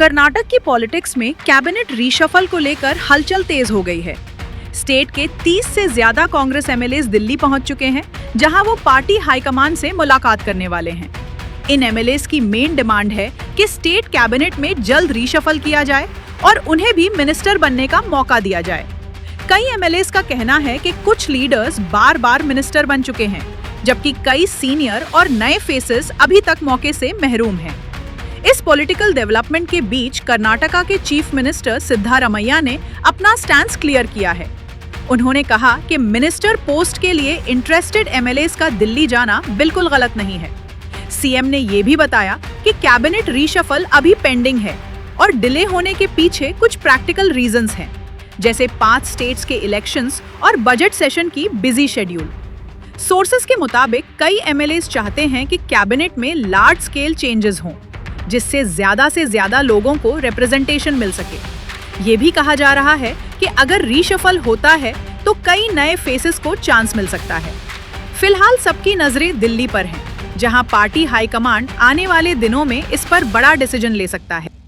कर्नाटक की पॉलिटिक्स में cabinet reshuffle को लेकर हलचल तेज हो गई है। स्टेट के 30 से ज्यादा कांग्रेस एमएलएस दिल्ली पहुंच चुके हैं, जहां वो पार्टी हाईकमान से मुलाकात करने वाले हैं। इन एमएलएस की मेन डिमांड है कि स्टेट कैबिनेट में जल्द रीशफल किया जाए और उन्हें भी मिनिस्टर बनने का मौका दिया जाए। कई एमएलएस का कहना है कि कुछ लीडर्स बार-बार मिनिस्टर बन चुके हैं, जबकि कई सीनियर और नए फेसेस अभी तक मौके से महरूम हैं। इस पॉलिटिकल डेवलपमेंट के बीच कर्नाटका के चीफ मिनिस्टर सिद्धारमैया ने अपना स्टैंड क्लियर किया है। उन्होंने कहा कि मिनिस्टर पोस्ट के लिए इंटरेस्टेड एमएलएस का दिल्ली जाना बिल्कुल गलत नहीं है। सीएम ने ये भी बताया कि कैबिनेट रीशफल अभी पेंडिंग है और डिले होने के पीछे कुछ प्रैक्टिकल रीजंस हैं, जैसे 5 स्टेट्स के इलेक्शंस और बजट सेशन की बिजी शेड्यूल। सोर्सेस के मुताबिक कई एमएलएस चाहते हैं कि कैबिनेट में लार्ज स्केल चेंजेस हों, जिससे ज्यादा से ज्यादा लोगों को रिप्रेजेंटेशन मिल सके। ये भी कहा जा रहा है कि अगर रीशफल होता है तो कई नए फेसेस को चांस मिल सकता है। फिलहाल सबकी नजरें दिल्ली पर हैं, जहां पार्टी हाईकमांड आने वाले दिनों में इस पर बड़ा डिसीजन ले सकता है।